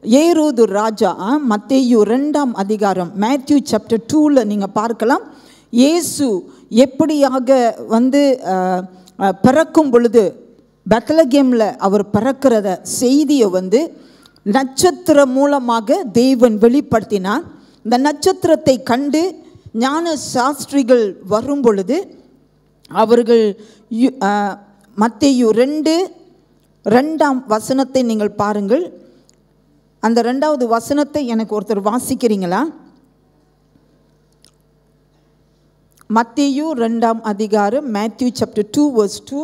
ஏரோது ராஜா மத்தேயு 2ஆம் அதிகாரம் மேத்யூ சாப்டர் 2ல் நீங்கள் பார்க்கலாம். இயேசு எப்படியாக பிறக்கும் பொழுது பெத்லகேமில் அவர் பிறக்கிறத செய்தியை நட்சத்திரம் மூலமாக தேவன் வெளிப்படுத்தினார். இந்த நட்சத்திரத்தை கண்டு ஞான சாஸ்திரிகள் வரும் பொழுது அவர்கள் மத்தேயு 2:2 வசனத்தை நீங்கள் பாருங்கள். அந்த 2வது வசனத்தை எனக்கு ஒருத்தர் வாசிக்கிறீங்களா? மத்தேயு 2ஆம் அதிகாரம் மேத்யூ சாப்டர் 2 verse 2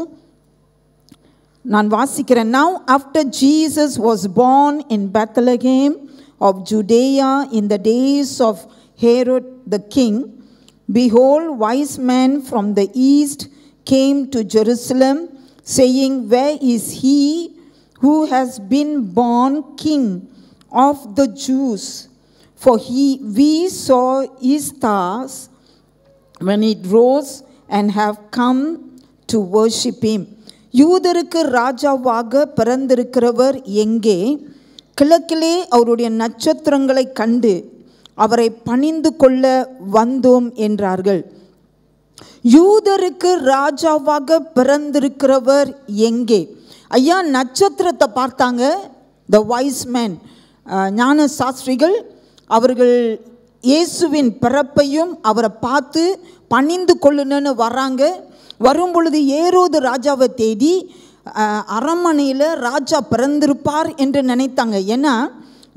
நான் வாசிக்கிறேன். Now after Jesus was born in Bethlehem of Judea in the days of Herod the king, behold, wise men from the east came to Jerusalem, saying, where is he who has been born king of the Jews? For we saw his stars when it rose and have come to worship him. யூதருக்கு ராஜாவாக பிறந்திருக்கிறவர் எங்கே? கிழக்கிலே அவருடைய நட்சத்திரங்களை கண்டு அவரை பணிந்து கொள்ள வந்தோம் என்றார்கள். யூதருக்கு ராஜாவாக பிறந்திருக்கிறவர் எங்கே? ஐயா, நட்சத்திரத்தை பார்த்தாங்க த வைஸ் மேன், ஞான சாஸ்திரிகள். அவர்கள் இயேசுவின் பிறப்பையும் அவரை பார்த்து பணிந்து கொள்ளணுன்னு வராங்க. வரும் பொழுது ஏரோது ராஜாவை தேடி அரண்மனையில் ராஜா பிறந்திருப்பார் என்று நினைத்தாங்க. ஏன்னா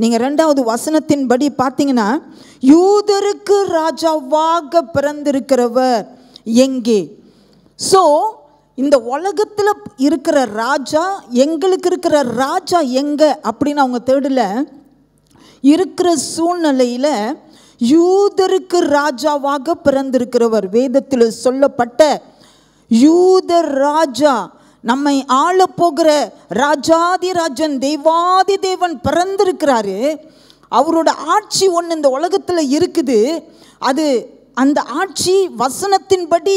நீங்கள் 2வது வசனத்தின்படி பார்த்தீங்கன்னா, யூதருக்கு ராஜாவாக பிறந்திருக்கிறவர் எங்கே? ஸோ இந்த உலகத்தில் இருக்கிற ராஜா, எங்களுக்கு இருக்கிற ராஜா எங்கே அப்படின்னு அவங்க தேடல. இருக்கிற சூழ்நிலையில் யூதருக்கு ராஜாவாக பிறந்திருக்கிறவர், வேதத்தில் சொல்லப்பட்ட யூத ராஜா, நம்மை ஆள போகிற ராஜாதி ராஜன், தேவாதி தேவன் பிறந்திருக்கிறாரு. அவரோட ஆட்சி ஒன்று இந்த உலகத்தில் இருக்குது. அது அந்த ஆட்சி வசனத்தின்படி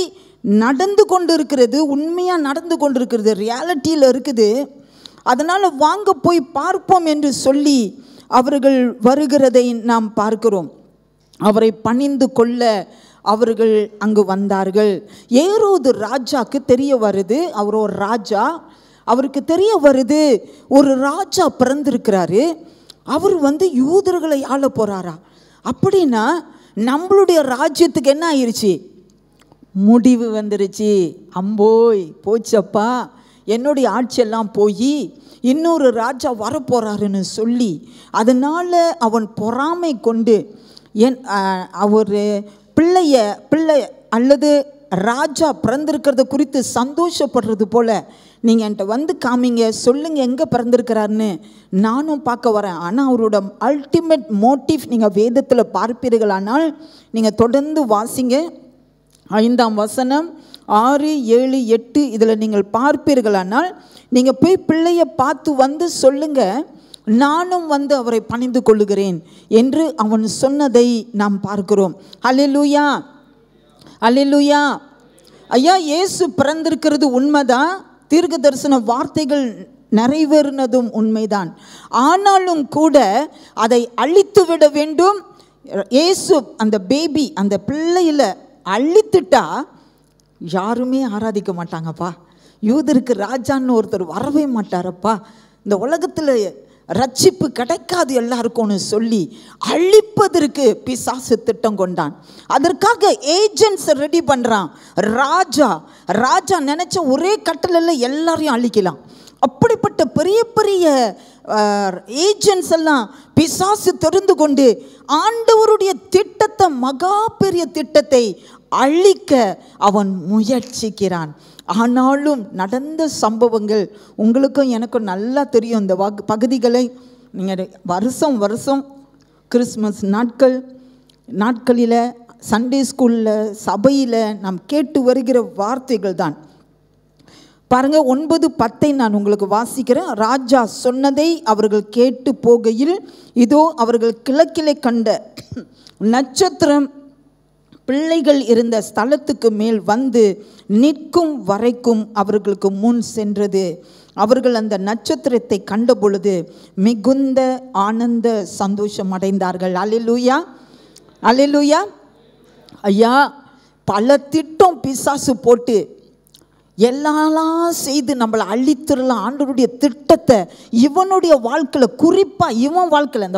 நடந்து கொண்டு இருக்கிறது, உண்மையாக நடந்து கொண்டு இருக்கிறது, ரியாலிட்டியில் இருக்குது. அதனால் வாங்க போய் பார்ப்போம் என்று சொல்லி அவர்கள் வருகிறதை நாம் பார்க்கிறோம். அவரை பணிந்து கொள்ள அவர்கள் அங்கு வந்தார்கள். ஏரோது ராஜாக்கு தெரிய வருது, அவர் ஒரு ராஜா, அவருக்கு தெரிய வருது ஒரு ராஜா பிறந்திருக்கிறாரு. அவர் யூதர்களை ஆள போகிறாரா? அப்படின்னா நம்மளுடைய ராஜ்யத்துக்கு என்ன ஆயிடுச்சு? முடிவு வந்துருச்சு. அம்போய் போச்சப்பா, என்னுடைய ஆட்சியெல்லாம் போய் இன்னொரு ராஜா வரப்போகிறாருன்னு சொல்லி அதனால் அவன் பொறாமை கொண்டு அவர் பிள்ளை அல்லது ராஜா பிறந்திருக்கிறத குறித்து சந்தோஷப்படுறது போல் நீங்கள் என்கிட்ட காமிங்க, சொல்லுங்கள் எங்கே பிறந்திருக்கிறாருன்னு நானும் பார்க்க வரேன். ஆனால் அவரோட அல்டிமேட் மோட்டிவ் நீங்கள் வேதத்தில் பார்ப்பீர்களானால் நீங்கள் தொடர்ந்து வாசிங்க. 5ஆம் வசனம் 6, 7, 8 இதில் நீங்கள் பார்ப்பீர்களானால் நீங்கள் போய் பிள்ளையை பார்த்து சொல்லுங்கள், நானும் அவரை பணிந்து கொள்ளுகிறேன் என்று அவன் சொன்னதை நாம் பார்க்கிறோம். அல்லேலூயா, அல்லேலூயா. ஐயா, இயேசு பிறந்திருக்கிறது உண்மைதான், தீர்க்க தரிசன வார்த்தைகள் நிறைவேறினதும் உண்மைதான். ஆனாலும் கூட அதை அழித்து விட வேண்டும். இயேசு அந்த பேபி, அந்த பிள்ளையில் அழித்துட்டா யாருமே ஆராதிக்க மாட்டாங்கப்பா. யூதருக்கு ராஜான்னு ஒருத்தர் வரவே மாட்டாரப்பா. இந்த உலகத்தில் ரட்சிப்பு கிடைக்காது எல்லாருக்கும்னு சொல்லி அழிப்பதற்கு பிசாசு திட்டம் கொண்டான். அதற்காக ஏஜென்ட்ஸ் ரெடி பண்ணுறான். ராஜா நினைச்ச ஒரே கட்டளில் எல்லாரையும் அழிக்கலாம். அப்படிப்பட்ட பெரிய பெரிய ஏஜென்ட்ஸ் எல்லாம் பிசாசு தெரிந்து கொண்டு ஆண்டவருடைய திட்டத்தை, மகா பெரிய திட்டத்தை அழிக்க அவன் முயற்சிக்கிறான். ஆனாலும் நடந்த சம்பவங்கள் உங்களுக்கும் எனக்கும் நல்லா தெரியும். இந்த பகுதிகளை நீங்கள் வருஷம் கிறிஸ்மஸ் நாட்களில் சண்டே ஸ்கூலில் சபையில் நாம் கேட்டு வருகிற வார்த்தைகள் தான். பாருங்கள், 9, 10 நான் உங்களுக்கு வாசிக்கிறேன். ராஜா சொன்னதை அவர்கள் கேட்டு போகையில் இதோ அவர்கள் கிழக்கிலே கண்ட நட்சத்திரம் பிள்ளைகள் இருந்த ஸ்தலத்துக்கு மேல் வந்து நிற்கும் வரைக்கும் அவர்களுக்கு முன் சென்றது. அவர்கள் அந்த நட்சத்திரத்தை கண்ட பொழுது மிகுந்த ஆனந்த சந்தோஷம் அடைந்தார்கள். அல்லேலூயா, அல்லேலூயா. ஐயா, பல திட்டம் பிசாசு போட்டு எல்லாம் செய்து நம்மளை அழித்துடலாம். ஆண்டவருடைய திட்டத்தை இவனுடைய வாழ்க்கையில், குறிப்பாக இவன் வாழ்க்கையில்,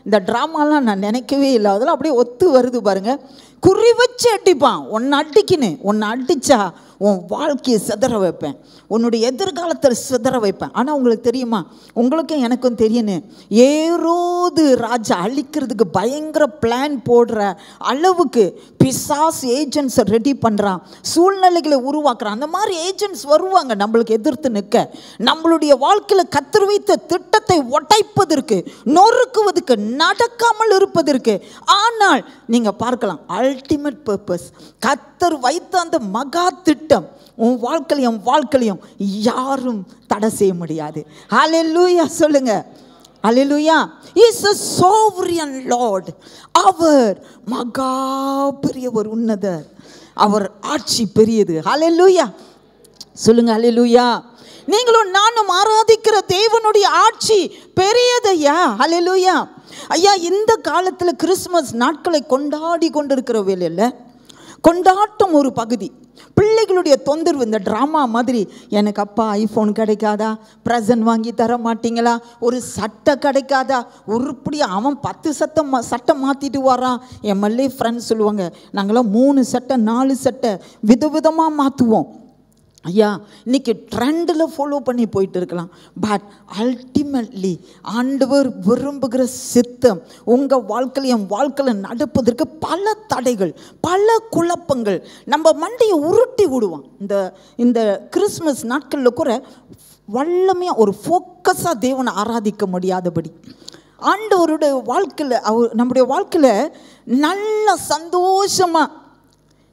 இந்த ட்ராமாலாம் நான் நினைக்கவே இல்லை. அதெல்லாம் அப்படியே ஒத்து வருது பாருங்க. குறி வச்சு அடிப்பான். ஒன்று அடிக்கினேன், ஒன்று அடித்தா உன் வாழ்க்கையை சிதற வைப்பேன், உன்னுடைய எதிர்காலத்தில் சிதற வைப்பேன். ஆனால் உங்களுக்கு தெரியுமா, உங்களுக்கும் எனக்கும் தெரியணும், ஏரோது ராஜா அழிக்கிறதுக்கு பயங்கர பிளான் போடுற அளவுக்கு பிசாஸ் ஏஜென்ட்ஸை ரெடி பண்ணுறான், சூழ்நிலைகளை உருவாக்குறான். அந்த மாதிரி ஏஜென்ட்ஸ் வருவாங்க நம்மளுக்கு எதிர்த்து நிற்க, நம்மளுடைய வாழ்க்கையில் கர்த்தர் வைத்த திட்டத்தை உடைப்பதற்கு, நொறுக்குவதற்கு, நடக்காமல் இருப்பதற்கு. ஆனால் நீங்கள் பார்க்கலாம், அல்டிமேட் பர்பஸ், கர்த்தர் வைத்த அந்த மகா திட்டம் உன் வாழ்க்கையும் வாழ்க்கையும் யாரும் தடை செய்ய முடியாது. ஹல்லேலூயா சொல்லுங்க. ஹல்லேலூயா. He is a sovereign Lord. அவர் மகா பெரியவர், உன்னதர். அவர் ஆட்சி பெரியது. ஹல்லேலூயா சொல்லுங்க. ஹல்லேலூயா. நீங்களும் நானும் ஆராதிக்கிற தேவனுடைய ஆட்சி பெரியதையா. ஹல்லேலூயா. ஐயா, இந்த காலத்தில் கிறிஸ்மஸ் நாட்களை கொண்டாடி கொண்டிருக்கிற வேலையில் கொண்டாட்டம் ஒரு பகுதி. பிள்ளைகளுடைய தொந்தரவு, இந்த ட்ராமா மாதிரி, எனக்கு அப்பா ஐஃபோன் கிடைக்காதா, ப்ரெசன்ட் வாங்கி தர மாட்டிங்களா, ஒரு சட்டை கிடைக்காதா, உருப்படியாக அவன் 10 சட்டை மாற்றிட்டு வரான். என் மல்லே ஃப்ரெண்ட்ஸ் சொல்லுவாங்க, நாங்களாம் 3 சட்டை 4 சட்டை விதவிதமாக மாற்றுவோம். ஐயா, இன்னைக்கு ட்ரெண்டில் ஃபாலோ பண்ணி போயிட்டு இருக்கலாம். பட் அல்டிமேட்லி ஆண்டவர் விரும்புகிற சித்தம் உங்கள் வாழ்க்கையில், என் வாழ்க்கையில் நடப்பதற்கு பல தடைகள், பல குழப்பங்கள் நம்ம மண்டையை உருட்டி விடுவான். இந்த கிறிஸ்மஸ் நாட்களில் கூட வல்லமையாக ஒரு ஃபோக்கஸாக தேவனை ஆராதிக்க முடியாதபடி ஆண்டவருடைய வாழ்க்கையில், நம்முடைய வாழ்க்கையில் நல்ல சந்தோஷமாக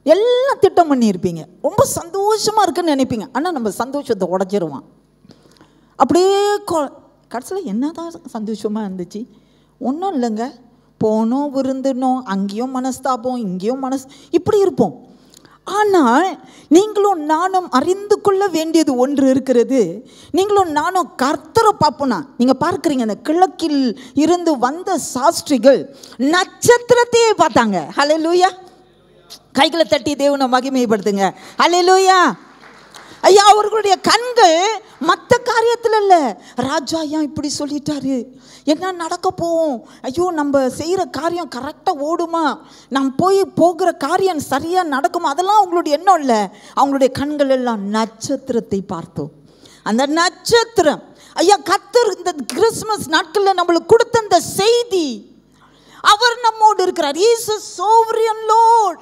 எல்லாம் திட்டம் பண்ணியிருப்பீங்க, ரொம்ப சந்தோஷமாக இருக்குன்னு நினைப்பீங்க. ஆனால் நம்ம சந்தோஷத்தை உடச்சிருவான். அப்படியே கடைசியில் என்ன தான் சந்தோஷமாக இருந்துச்சு, ஒன்றும் இல்லைங்க, போனோம் விருந்துனோம், அங்கேயும் மனஸ்தாபம், இங்கேயும் இப்படி இருப்போம். ஆனால் நீங்களும் நானும் அறிந்து கொள்ள வேண்டியது ஒன்று இருக்கிறது. நீங்களும் நானும் கர்த்தரை பார்ப்போம்னா, நீங்கள் பார்க்குறீங்க, அந்த கிழக்கில் இருந்து வந்த சாஸ்திரிகள் நட்சத்திரத்தையே பார்த்தாங்க. ஹல்லேலூயா. கைகளை தட்டி தேவனை மகிமைப்படுத்துங்க. ஹல்லேலூயா. ஐயா, அவர்களுடைய கண்கள் மற்ற காரியத்தில் இல்லை. ராஜா ஏன் இப்படி சொல்லிட்டாரு, என்ன நடக்க போவோம், ஐயோ நம்ம செய்கிற காரியம் கரெக்டாக ஓடுமா, நம்ம போகிற காரியம் சரியாக நடக்குமா, அதெல்லாம் அவங்களுடைய எண்ணம் இல்லை. அவங்களுடைய கண்கள் எல்லாம் நட்சத்திரத்தை பார்த்தோம். அந்த நட்சத்திரம், ஐயா, கர்த்தர் இந்த கிறிஸ்மஸ் நாட்களில் நம்மளுக்கு கொடுத்த அந்த செய்தி, அவர் நம்மோடு இருக்கிறார். He is a sovereign Lord.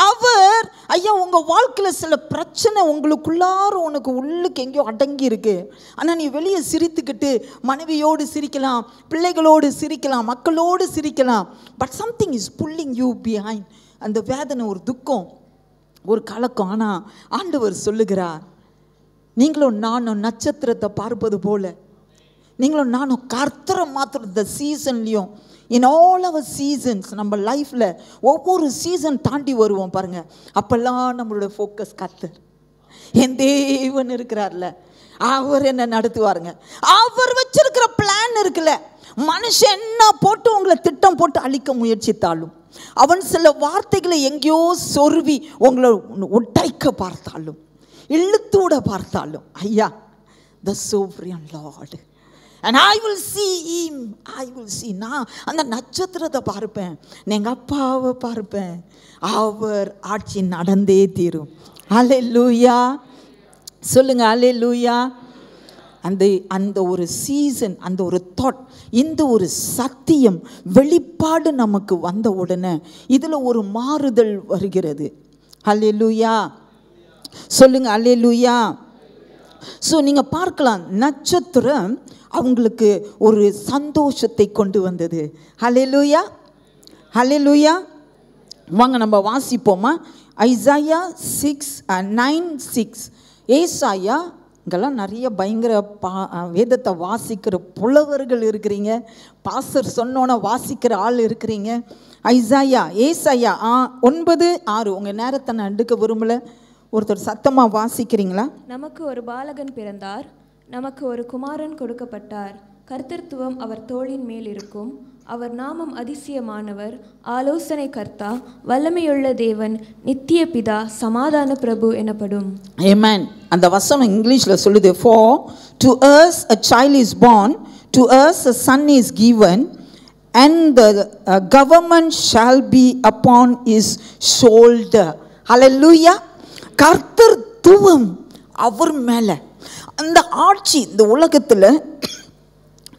அவர், ஐயா, உங்கள் வாழ்க்கையில் சில பிரச்சனை உங்களுக்குள்ளார உனக்கு உள்ளுக்கு எங்கேயோ அடங்கி இருக்கு. ஆனால் நீ வெளியே சிரித்துக்கிட்டு மனைவியோடு சிரிக்கலாம், பிள்ளைகளோடு சிரிக்கலாம், மக்களோடு சிரிக்கலாம். But something is pulling you behind. அந்த வேதனை, ஒரு துக்கம், ஒரு கலக்கம். ஆனால் ஆண்டவர் சொல்லுகிறார், நீங்களும் நானும் நட்சத்திரத்தை பார்ப்பது போல, நீங்களும் நானும் கர்த்தரை மாத்திரம் இந்த சீசன்லேயும், இன் ஆல் அவர் சீசன்ஸ், நம்ம லைஃப்பில் ஒவ்வொரு சீசன் தாண்டி வருவோம் பாருங்க, அப்பெல்லாம் நம்மளோட ஃபோக்கஸ் கர்த்தர். என் தேவன் இருக்கிறார்ல, அவர் என்ன நடத்துவாருங்க. அவர் வச்சிருக்கிற பிளான் இருக்குல்ல, மனுஷன் என்ன போட்டு உங்களை திட்டம் போட்டு அழிக்க முயற்சித்தாலும், அவன் சில வார்த்தைகளை எங்கேயோ சொருவி உங்களை உடைக்க பார்த்தாலும், இழுத்தூட பார்த்தாலும், ஐயா, the sovereign Lord, and I will see him, I will see. நான் அந்த நட்சத்திரத்தை பார்ப்பேன், எங்கள் அப்பாவை பார்ப்பேன், அவர் ஆட்சி நடந்தே தீரும். ஹல்லேலூயா சொல்லுங்க. ஹல்லேலூயா. அந்த ஒரு சீசன், அந்த ஒரு தாட், இந்த ஒரு சத்தியம் வெளிப்பாடு நமக்கு வந்த உடனே இதில் ஒரு மாறுதல் வருகிறது. ஹல்லேலூயா சொல்லுங்க. ஹல்லேலூயா. ஸோ நீங்கள் பார்க்கலாம், நட்சத்திரம் அவங்களுக்கு ஒரு சந்தோஷத்தை கொண்டு வந்தது. ஹல்லேலூயா. ஹல்லேலூயா. வாங்க நம்ம வாசிப்போமா. ஐசாயா 6:9-6. ஏசாயா இங்கெல்லாம் நிறைய பயங்கர வேதத்தை வாசிக்கிற புலவர்கள் இருக்கிறீங்க. பாஸ்டர் சொன்னோன்னே வாசிக்கிற ஆள் இருக்கிறீங்க. ஏசாயா 9:6. உங்கள் நேரத்தை நான் எடுக்க விரும்பலை. ஒருத்தர் சத்தமாக வாசிக்கிறீங்களா? நமக்கு ஒரு பாலகன் பிறந்தார், நமக்கு ஒரு குமாரன் கொடுக்கப்பட்டார், கர்த்தத்துவம் அவர் தோளின் மேல் இருக்கும். அவர் நாமம் அதிசயமானவர், ஆலோசனை கர்த்தா, வல்லமையுள்ள தேவன், நித்திய பிதா, சமாதான பிரபு எனப்படும். ஆமென். அந்த வசனம் இங்கிலீஷில் சொல்லுது, for to us a child is born, to us a son is given, and the government shall be upon his shoulder. Hallelujah. கர்த்தத்துவம் அவர் மேலே. அந்த ஆட்சி இந்த உலகத்தில்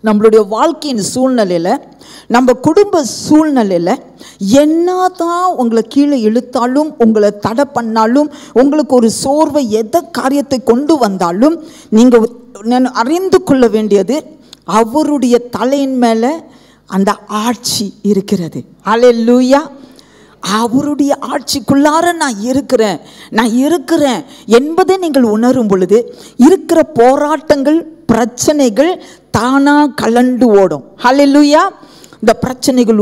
நம்மளுடைய வாழ்க்கையின் சூழ்நிலையில், நம்ம குடும்ப சூழ்நிலையில் என்னதான் உங்களை கீழே இழுத்தாலும், உங்களை தடை பண்ணாலும், உங்களுக்கு ஒரு சோர்வை எதை காரியத்தை கொண்டு வந்தாலும், நீங்கள் அறிந்து கொள்ள வேண்டியது, அவருடைய தலையின் மேலே அந்த ஆட்சி இருக்கிறது. ஹல்லேலூயா. அவருடைய ஆட்சிக்குள்ளார நான் இருக்கிறேன் என்பதை நீங்கள் உணரும் பொழுது இருக்கிற போராட்டங்கள், பிரச்சனைகள் தானா கலண்டு ஓடும். ஹல்லேலூயா. இந்த பிரச்சனைகள்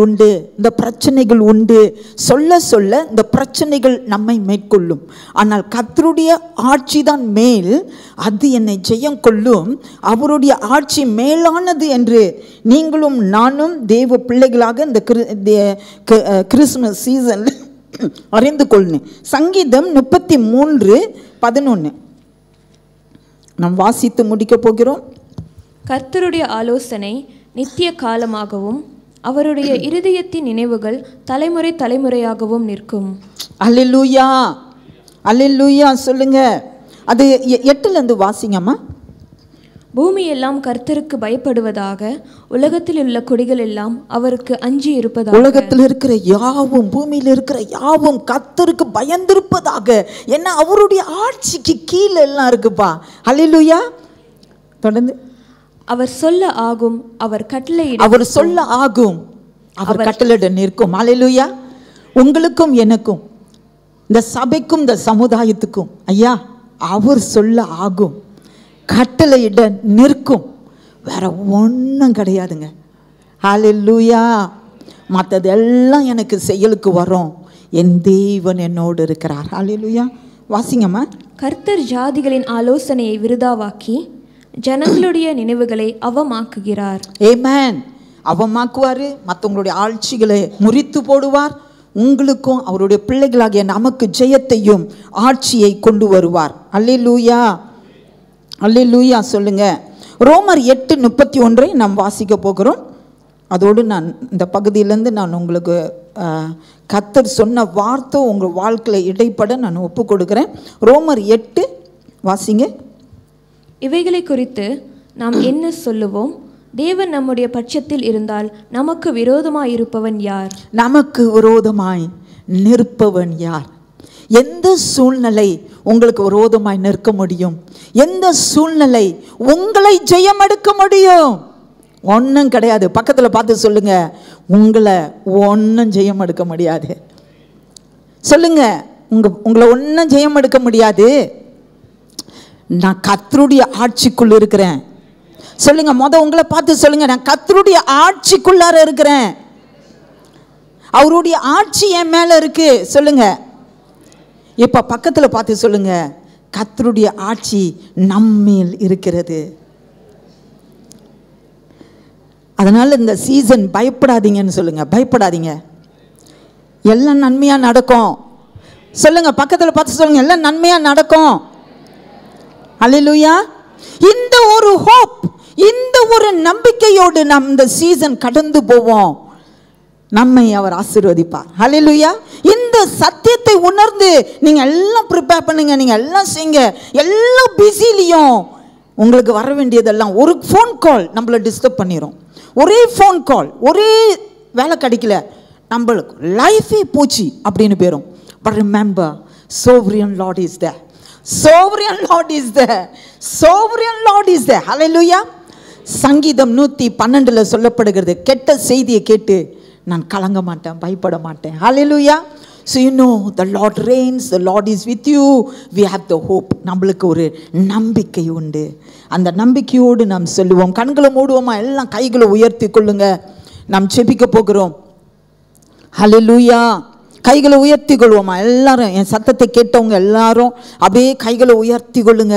உண்டு சொல்ல சொல்ல இந்த பிரச்சனைகள் நம்மை மேற்கொள்ளும். ஆனால் கர்த்தருடைய ஆட்சி தான் மேல், அது என்னை ஜெயம் கொள்ளும். அவருடைய ஆட்சி மேலானது என்று நீங்களும் நானும் தேவ பிள்ளைகளாக இந்த கிறிஸ்துமஸ் சீசன் அறிந்து கொள்ளணும். சங்கீதம் 33:11 நாம் வாசித்து முடிக்க போகிறோம். கர்த்தருடைய ஆலோசனை நித்திய காலமாகவும், அவருடைய இருதயத்தின் நினைவுகள் தலைமுறை தலைமுறையாகவும் நிற்கும். அல்லேலூயா, அல்லேலூயா சொல்லுங்க. அது 8 வாசிங்கம்மா. பூமி எல்லாம் கர்த்தருக்கு பயப்படுவதாக, உலகத்தில் உள்ள குடிகள் எல்லாம் அவருக்கு அஞ்சி இருப்பதாக. உலகத்தில் இருக்கிற யாவும், பூமியில் இருக்கிற யாவும் கர்த்தருக்கு பயந்திருப்பதாக. ஏன்னா அவருடைய ஆட்சிக்கு கீழே எல்லாம் இருக்குப்பா. அல்லேலூயா. தொடர்ந்து. அவர் சொல்ல ஆகும், அவர் கட்டளையிட. அவர் சொல்ல ஆகும், அவர் கட்டளையிட நிற்கும். அல்லேலூயா. உங்களுக்கும் எனக்கும், இந்த சபைக்கும் இந்த சமுதாயத்துக்கும் ஐயா அவர் சொல்ல ஆகும், கட்டளையிட நிற்கும். வேற ஒன்றும் கிடையாதுங்க. ஹல்லேலூயா. மற்றதெல்லாம் எனக்கு செயலுக்கு வரும். என் தேவன் என்னோடு இருக்கிறார். ஹல்லேலூயா. வாசிங்கம்மா. கர்த்தர் ஜாதிகளின் ஆலோசனையை விருதாவாக்கி, ஜனங்களுடைய நினைவுகளை அவமாக்குகிறார். ஆமென். அவமாக்குவார். மற்றவங்களுடைய ஆட்சிகளை முறித்து போடுவார். உங்களுக்கும் அவருடைய பிள்ளைகளாகிய நமக்கு ஜெயத்தையும் ஆட்சியை கொண்டு வருவார். அல்லேலூயா, அல்லேலூயா சொல்லுங்க. ரோமர் 8:31 நாம் வாசிக்க போகிறோம். அதோடு நான் இந்த பகுதியிலேருந்து நான் உங்களுக்கு கர்த்தர் சொன்ன வார்த்தை உங்கள் வாழ்க்கையில் இடைப்பட நான் ஒப்பு கொடுக்குறேன். ரோமர் 8 வாசிங்க. இவைகளை குறித்து நாம் என்ன சொல்லுவோம்? தேவன் நம்முடைய பட்சத்தில் இருந்தால் நமக்கு விரோதமாய் இருப்பவன் யார்? நமக்கு விரோதமாய் நிற்பவன் யார்? எந்த சூழ்நிலை உங்களுக்கு விரோதமாய் நிற்க முடியும்? எந்த சூழ்நிலை உங்களை ஜெயம் எடுக்க முடியும்? ஒன்றும் கிடையாது. பக்கத்தில் பார்த்து சொல்லுங்க, உங்களை ஒன்றும் ஜெயம் எடுக்க முடியாது. சொல்லுங்க, உங்களை ஒன்றும் ஜெயம் எடுக்க முடியாது. நான் கர்த்தருடைய ஆட்சிக்குள்ள இருக்கிறேன். சொல்லுங்க, உங்களை பார்த்து சொல்லுங்க, நான் கர்த்தருடைய ஆட்சிக்குள்ளார இருக்கிறேன். அவருடைய ஆட்சி என் மேல இருக்கு. சொல்லுங்க. இப்ப பக்கத்துல பார்த்து சொல்லுங்க, கர்த்தருடைய ஆட்சி நம்மேல் இருக்கிறது. அதனால இந்த சீசன் பயப்படாதீங்கன்னு சொல்லுங்க. பயப்படாதீங்க, எல்லாம் நன்மையா நடக்கும். சொல்லுங்க, பக்கத்துல பார்த்து சொல்லுங்க, எல்லாம் நன்மையா நடக்கும். அல்லேலூயா. இந்த ஒரு ஹோப், இந்த ஒரு நம்பிக்கையோடு நாம் இந்த சீசன் கடந்து போவோம். நம்மை அவர் ஆசீர்வதிப்பார். அல்லேலூயா. இந்த சத்தியத்தை உணர்ந்து நீங்க எல்லாம் ப்ரிப்பேர் பண்ணுங்க, நீங்க எல்லாம் செய்யுங்க. எல்லா பிஸிலையும் உங்களுக்கு வர வேண்டியதெல்லாம் ஒரு ஃபோன் கால் நம்மளை டிஸ்டர்ப் பண்ணிடும். ஒரே ஃபோன் கால், ஒரே வேலை கிடைக்கல, நம்மளுக்கு லைஃபே போச்சு அப்படின்னு போயிடும். But remember, sovereign Lord is there. Sovereign Lord is there. Sovereign Lord is there. Hallelujah. சங்கீதம் 112 சொல்லப்படுகிறது, கெட்ட செய்தியை கேட்டு நான் கலங்க மாட்டேன், பயப்பட மாட்டேன். ஹல்லேலூயா. So you know the Lord reigns, the Lord is with you. We have the hope. நம்மளுக்கு ஒரு நம்பிக்கை உண்டு. அந்த நம்பிக்கையோடு நாம் சொல்லுவோம். கண்களை மூடுவோமா? எல்லாம் கைகளை உயர்த்தி கொள்ளுங்க. நாம் ஜெபிக்க போகிறோம். ஹல்லேலூயா. கைகளை உயர்த்தி கொள்வோமா? எல்லாரும் என் சத்தத்தை கேட்டவங்க எல்லாரும் அப்படியே கைகளை உயர்த்தி கொள்ளுங்க.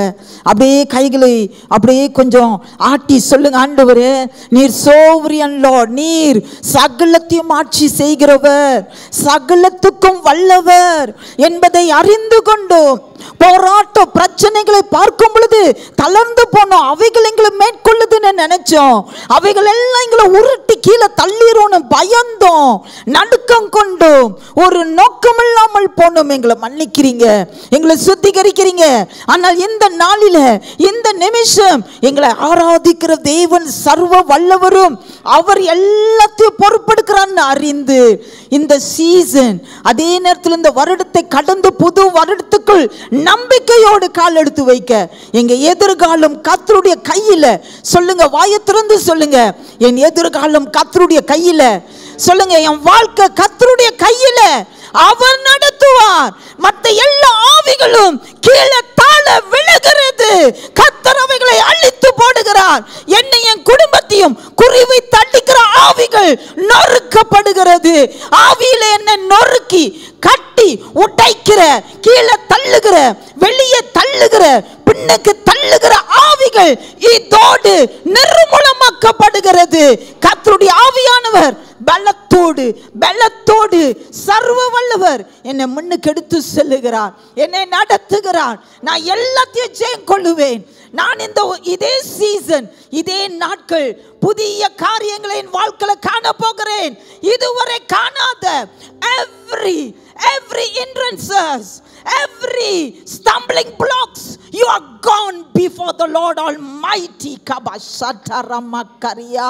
அப்படியே கைகளை அப்படியே கொஞ்சம் ஆட்டி சொல்லுங்க, ஆண்டவரே நீர் சோவரியன் லார்ட், நீர் சகலத்தையும் ஆட்சி செய்கிறவர், சகலத்துக்கும் வல்லவர் என்பதை அறிந்து கொண்டோம். போராட்ட பிரச்சனைகளை பார்க்கும் பொழுது தளர்ந்து போனோம். அவைகள் எங்களை மேற்கொள்ளுதுன்னு நினைச்சோம். அவைகள் எல்லாம் எங்களை உருட்டி கீழே தள்ளிரோன்னு பயந்தோம், நடுக்கம் கொண்டோம், ஒரு நோக்கம் இல்லாமல் போனோம். எங்களை மன்னிக்கிறீங்க, எங்களை சுத்திகரிக்கிறீங்க. ஆனால் இந்த நாளில இந்த நிமிஷம் எங்களை ஆராதிக்கிற தேவன் சர்வ வல்லவரும், அவர் எல்லாத்தையும் பொறுப்பெடுக்கிறான்னு அறிந்து இந்த சீசன், அதே நேரத்தில் இந்த வருடத்தை கடந்து புது வருடத்துக்குள் நம்பிக்கையோடு கால் எடுத்து வைக்க எங்க எதிர்காலம் கர்த்தருடைய கையில. சொல்லுங்க, வாயை திறந்து சொல்லுங்க, என் எதிர்காலம் கர்த்தருடைய கையில. சொல்லுங்க, என் வாழ்க்கை கர்த்தருடைய கையில, அவர் நடத்துவார். மற்ற எல்லா ஆவிகளும் கீழே தாழ விழுகிறது. கர்த்தர் அவைகளை அழித்து போடுகிறார். என்னை என் குடும்பத்தையும் குறிவை தள்ளிக்கிற ஆவிகள் நொறுக்கப்படுகிறது. ஆவியில என்ன நொறுக்கி கட்டி உடைக்கிற, கீழே தள்ளுகிற, வெளியே தள்ளுகிற, பின்னுக்கு தள்ளுகிற ஆவிகள் இதோடு நிர்மூலமாக்கப்படுகிறது. கர்த்தருடைய ஆவியானவர் பலத்தோடு பலத்தோடு சர்வ வல்லவர் என்னை முன்னுக்கு எடுத்து செல்லுகிறார், என்னை நடத்துகிறார். நான் எல்லாத்தையும் ஜெயம் கொள்ளுவேன். நான் இந்த இதே சீசன், இதே நாட்கள் புதிய காரியங்களை என் வாழ்க்கையில காண போகிறேன். இதுவரை காணாத every hindrances, every stumbling blocks, you are gone before the Lord Almighty. kabashataramakkariya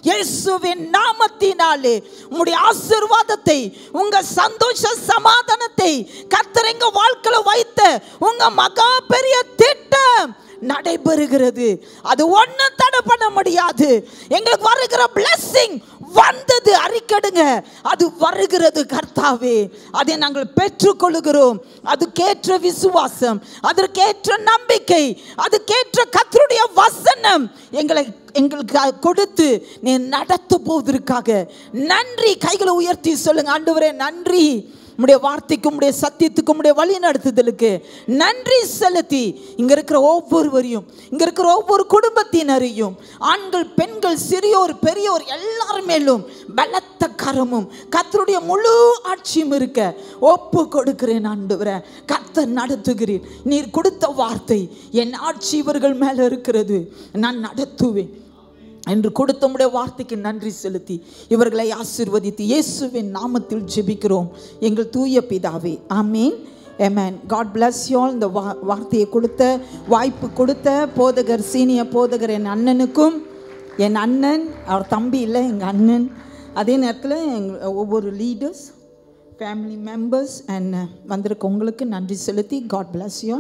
இயேசுவின் நாமத்தினாலே உம்முடைய ஆசீர்வாதத்தை, உங்க சந்தோஷ சமாதானத்தை கர்த்தர் எங்க வாழ்க்கையில வைத்த உங்க மகா பெரிய திட்டம் நடைபெறுகிறது. அது ஒன்னும் தடை பண்ண முடியாது. எங்களுக்கு வருகிற blessing வந்தது, அறிக்கடுங்க, அது வருகிறது கர்த்தாவே. அதை நாங்கள் பெற்றுக்கொள்கிறோம். அதுக்கேற்ற விசுவாசம், அதற்கேற்ற நம்பிக்கை, அதுக்கேற்ற கர்த்தருடைய வசனம் எங்களுக்கு கொடுத்து நீ நடத்த போவதற்காக நன்றி. கைகளை உயர்த்தி சொல்லுங்க, ஆண்டவரே நன்றி. உம்முடைய வார்த்தைக்கும் உம்முடைய சத்தியத்துக்கும் உம்முடைய வழி நடத்துதலுக்கு நன்றி செலுத்தி இங்க இருக்கிற ஒவ்வொருவரையும், இங்க இருக்கிற ஒவ்வொரு குடும்பத்தினரையும், ஆண்கள் பெண்கள் சிறியோர் பெரியோர் எல்லார் மேலும் பலத்த கரமும் கர்த்தருடைய முழு ஆட்சியும் இருக்க ஒப்பு கொடுக்கிறேன். ஆண்டவரே கர்த்தர் நடத்துகிறேன். நீர் கொடுத்த வார்த்தை, என் ஆட்சி இவர்கள் மேல இருக்கிறது, நான் நடத்துவேன் என்று கொடுத்த உம்முடைய வார்த்தைக்கு நன்றி செலுத்தி இவர்களை ஆசீர்வதித்து இயேசுவின் நாமத்தில் ஜெபிக்கிறோம் எங்கள் தூய பிதாவே. ஆமீன். ஆமென். God bless you all. இந்த வார்த்தையை கொடுத்த, வாய்ப்பு கொடுத்த போதகர், சீனியர் போதகர் என் அண்ணனுக்கும், என் அண்ணன், அவர் தம்பி இல்லை, எங்கள் அண்ணன், அதே நேரத்தில் ஒவ்வொரு லீடர்ஸ், ஃபேமிலி மெம்பர்ஸ் அண்ட் வந்திருக்க உங்களுக்கு நன்றி செலுத்தி God bless you.